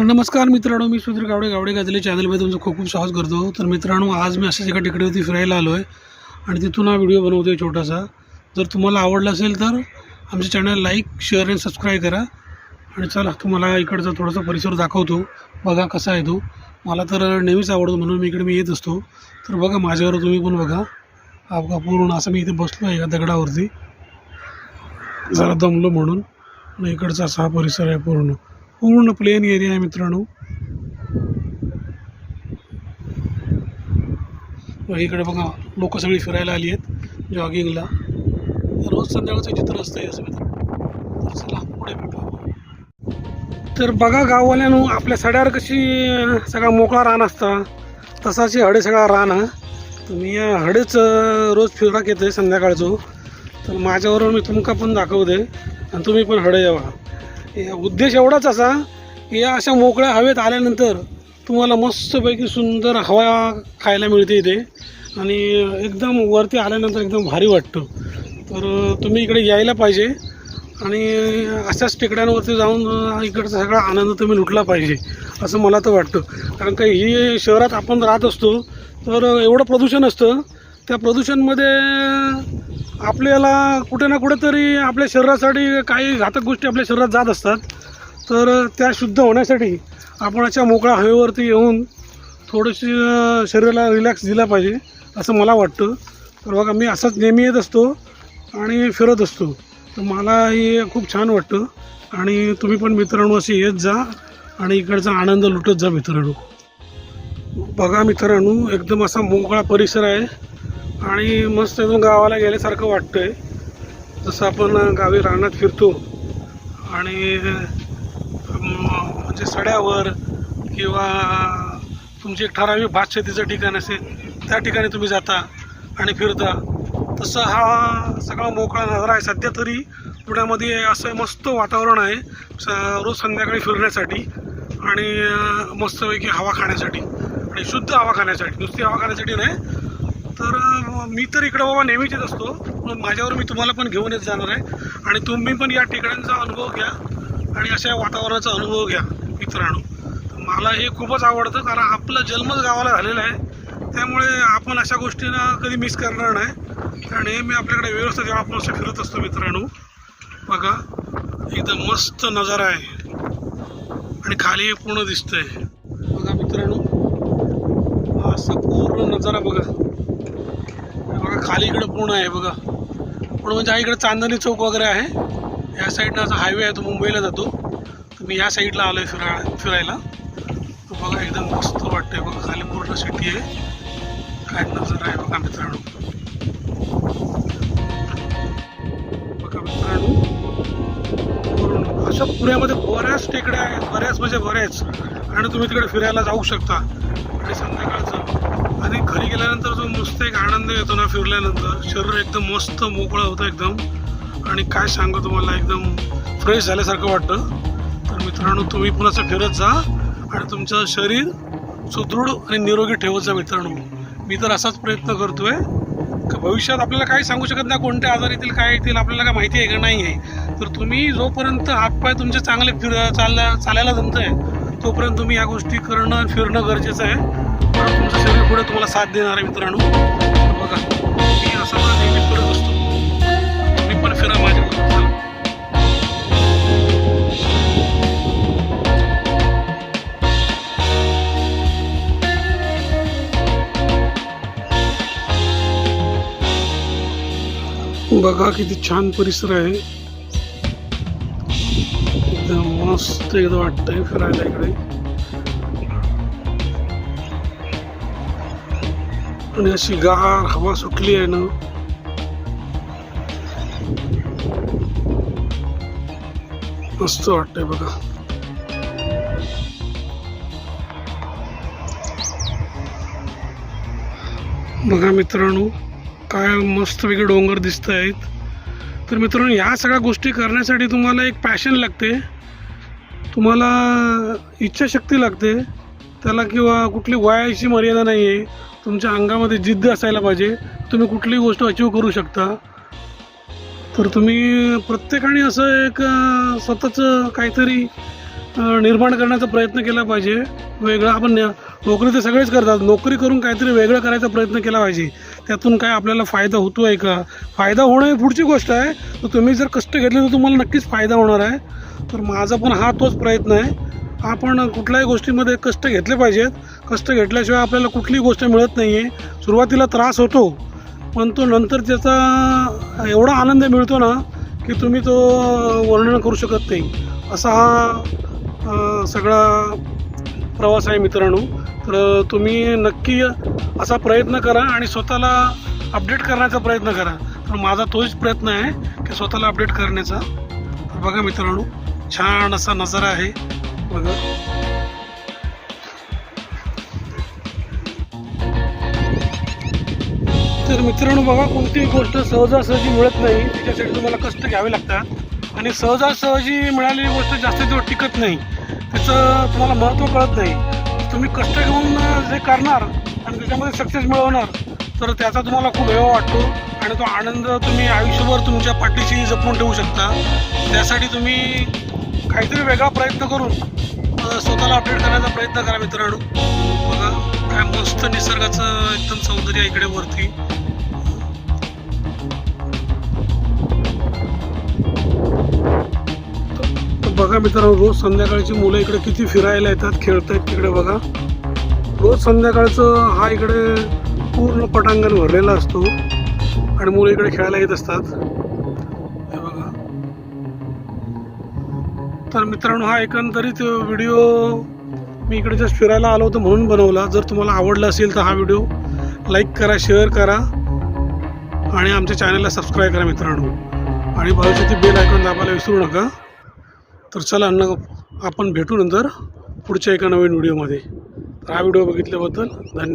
तर नमस्कार मित्रांनो, मी सुधीर गावडे गावडे गाजले चॅनलमध्ये तुमचं खूप खूप स्वागत करतो. तर मित्रांनो, आज मी अशाच एका टेकडीवरती फिरायला आलो आहे आणि तिथून हा व्हिडिओ बनवतो आहे छोटासा. जर तुम्हाला आवडला असेल तर आमच्या चॅनल लाईक, शेअर आणि सबस्क्राईब करा. आणि चला, तुम्हाला इकडचा थोडासा परिसर दाखवतो. बघा कसा आहे तो. मला तर नेहमीच आवडतो म्हणून मी येत असतो. तर बघा माझ्यावर तुम्ही पण बघा. हा बघा पूर्ण असं मी इथे बसलो आहे एका दगडावरती, जरा दमलो म्हणून. आणि इकडचा असा हा परिसर आहे, पूर्ण प्लेन एरिया आहे मित्रांनो. इकडे बघा लोक सगळी फिरायला आली आहेत जॉगिंगला. रोज संध्याकाळचं चित्र असतं असं मित्रांनो. तर चला पुढे भेटू आपण. तर बघा गाववाल्यानो, आपल्या सड्यावर कशी सगळा मोकळा रान असता, तसाच हडे सगळा रान हा. तुम्ही या हडेच रोज फिरक येते संध्याकाळचं. तर माझ्यावरून मी तुमका पण दाखवते आणि तुम्ही पण हडे यावा. उद्देश एवढाच असा की या अशा मोकळ्या हवेत आल्यानंतर तुम्हाला मस्तपैकी सुंदर हवा खायला मिळते इथे आणि एकदम वरती आल्यानंतर एकदम भारी वाटतं. तर तुम्ही इकडे यायला पाहिजे आणि अशाच टेकड्यांवरती जाऊन इकडचा सगळा आनंद तुम्ही लुटला पाहिजे असं मला तर वाटतं. कारण का ही शहरात आपण राहत असतो तर एवढं प्रदूषण असतं. त्या प्रदूषणमध्ये आपल्याला कुठे ना कुठेतरी आपल्या शरीरासाठी काही घातक गोष्टी आपल्या शरीरात जात असतात. तर त्या शुद्ध होण्यासाठी आपण अशा मोकळ्या हवेवरती येऊन थोडीशी शरीराला रिलॅक्स दिला पाहिजे असं मला वाटतं. तर बघा, मी असंच नेहमी येत असतो आणि फिरत असतो. तर मला हे खूप छान वाटतं आणि तुम्ही पण मित्रांनो असे येत जा आणि इकडचा आनंद लुटत जा मित्रांनो. बघा मित्रांनो, एकदम असा मोकळा परिसर आहे आणि मस्त एकदम गावाला गेल्यासारखं वाटतं आहे. जसं आपण गावी रानात फिरतो आणि म्हणजे सड्यावर किंवा तुमची एक ठराविक भातशेतीचं ठिकाण असेल त्या ठिकाणी तुम्ही जाता आणि फिरता, तसं हा सगळा मोकळा नजारा आहे. सध्या तरी पुण्यामध्ये असं मस्त वातावरण आहे रोज संध्याकाळी फिरण्यासाठी आणि मस्तपैकी हवा खाण्यासाठी आणि शुद्ध हवा खाण्यासाठी, नुसती हवा खाण्यासाठी नाही. तर मी तर इकडं बाबा नेहमीच येत असतो, पण माझ्यावर मी तुम्हाला पण घेऊन येत जाणार आहे आणि तुम्ही पण या ठिकाणांचा अनुभव घ्या आणि अशा वातावरणाचा अनुभव घ्या मित्रांनो. मला हे खूपच आवडतं कारण आपला जन्मच गावाला झालेला आहे, त्यामुळे आपण अशा गोष्टींना कधी मिस करणार नाही. कारण नेहमी आपल्याकडे व्यवस्था जेव्हा आपण असं फिरत असतो मित्रांनो. बघा एकदम मस्त नजारा आहे आणि खाली पूर्ण दिसतंय. बघा मित्रांनो, असा पूर्ण नजारा बघा. बघा खाली इकडे पूर्ण आहे बघा. पूर्ण म्हणजे इकडे चांदणी चौक वगैरे आहे. या साईडनं असा हायवे आहे, तो मुंबईला जातो. तर मी या साईडला आलो आहे फिरायला. तर बघा एकदम मस्त वाटतंय बघा. खाली पूर्ण सिटी आहे, काय नजारा आहे बघा मित्रांनो. बघा मित्रांनो, पूर्ण अशा पुण्यामध्ये बऱ्याच टेकड्या आहेत, बऱ्याच आणि तुम्ही तिकडे फिरायला जाऊ शकता. आणि संध्याकाळचं आणि घरी गेल्यानंतर जो मस्त एक आनंद येतो ना फिरल्यानंतर, शरीर एकदम मस्त मोकळं होतं एकदम. आणि काय सांगू तुम्हाला, एकदम फ्रेश झाल्यासारखं वाटतं. तर मित्रांनो, तुम्ही पण असं फिरत जा आणि तुमचं शरीर सुदृढ आणि निरोगी ठेवत जा मित्रांनो. मी तर असाच प्रयत्न करतो आहे का भविष्यात आपल्याला काही सांगू शकत नाही कोणत्या आजार येतील, काय येतील, आपल्याला काय माहिती आहे का नाही आहे. तर तुम्ही जोपर्यंत हातपाय तुमचे चांगले चालायला जमतं आहे तोपर्यंत तुम्ही या गोष्टी करणं फिरणं गरजेचं आहे. कारण तुमचं शरीर पुढे तुम्हाला साथ देणार आहे मित्रांनो. बघा, मी असं मला नेहमी फिरत असतो, तुम्ही पण फिरा माझ्याबरोबर. बघा किती छान परिसर आहे, एकदम मस्त एकदम वाटतंय फिरायला इकडे. आणि अशी गार हवा सुटली आहे ना, मस्त वाटतंय बघा. बघा मित्रांनो, काय मस्तपैकी डोंगर दिसत आहेत. तर मित्रांनो, या सगळ्या गोष्टी करण्यासाठी तुम्हाला एक पॅशन लागते, तुम्हाला इच्छाशक्ती लागते त्याला, किंवा कुठली वयाची मर्यादा नाही आहे. तुमच्या अंगामध्ये जिद्द असायला पाहिजे, तुम्ही कुठलीही गोष्ट अचीव करू शकता. तर तुम्ही प्रत्येकाने असं एक स्वतःचं काहीतरी निर्माण करण्याचा प्रयत्न केला पाहिजे. वेगळं आपण नोकरी तर सगळेच करतात, नोकरी करून काहीतरी वेगळं करायचा प्रयत्न केला पाहिजे. त्यातून काय आपल्याला फायदा होतो आहे का? फायदा होणं ही पुढची गोष्ट आहे. तर तुम्ही जर कष्ट घेतले तर तुम्हाला नक्कीच फायदा होणार आहे. तर माझा पण तोच प्रयत्न आहे. आपण कुठल्याही गोष्टीमध्ये कष्ट घेतले पाहिजेत. कष्ट घेतल्याशिवाय आपल्याला कुठलीही गोष्ट मिळत नाही आहे. सुरुवातीला त्रास होतो, पण तो नंतर त्याचा एवढा आनंद मिळतो ना की तुम्ही तो वर्णन करू शकत नाही. असा सगळा प्रवास आहे मित्रांनो. तर तुम्ही नक्की असा प्रयत्न करा आणि स्वतःला अपडेट करण्याचा प्रयत्न करा. तर माझा तोच प्रयत्न आहे की स्वतःला अपडेट करण्याचा. तर बघा मित्रांनो, छान असा नजारा आहे बघा. तर मित्रांनो बघा, कोणतीही गोष्ट सहजासहजी मिळत नाही. त्याच्यासाठी तुम्हाला कष्ट घ्यावे लागतात आणि सहजासहजी मिळालेली गोष्ट जास्त दिवस टिकत नाही. त्याचं तुम्हाला महत्त्व कळत नाही. तुम्ही कष्ट घेऊन जे करणार आणि त्याच्यामध्ये सक्सेस मिळवणार तर त्याचा तुम्हाला खूप हेवा वाटतो आणि तो आनंद तुम्ही आयुष्यभर तुमच्या पाठीशी जपून ठेवू शकता. त्यासाठी तुम्ही काहीतरी वेगळा प्रयत्न करून स्वतःला अपडेट करण्याचा प्रयत्न करा मित्रांनो. बघा काय मस्त निसर्गाचं एकदम सौंदर्य आहे इकडे वरती. बघा मित्रांनो, रोज संध्याकाळची मुलं इकडे किती फिरायला येतात, खेळतात तिकडे बघा. रोज संध्याकाळचं हा इकडे पूर्ण पटांगण भरलेला असतो आणि मुलं इकडे खेळायला येत असतात हे बघा. तर मित्रांनो, हा एकंदरीत व्हिडिओ मी इकडे जस्ट फिरायला आलो होतो म्हणून बनवला. जर तुम्हाला आवडला असेल तर हा व्हिडिओ लाईक करा, शेअर करा आणि आमच्या चॅनलला सबस्क्राईब करा मित्रांनो. आणि बाजूची ती बेल आयकॉन दाबायला विसरू नका. तर चला आपण भेटू नंतर पुढच्या एका नवीन व्हिडिओमध्ये. तर हा व्हिडिओ बघितल्याबद्दल धन्यवाद.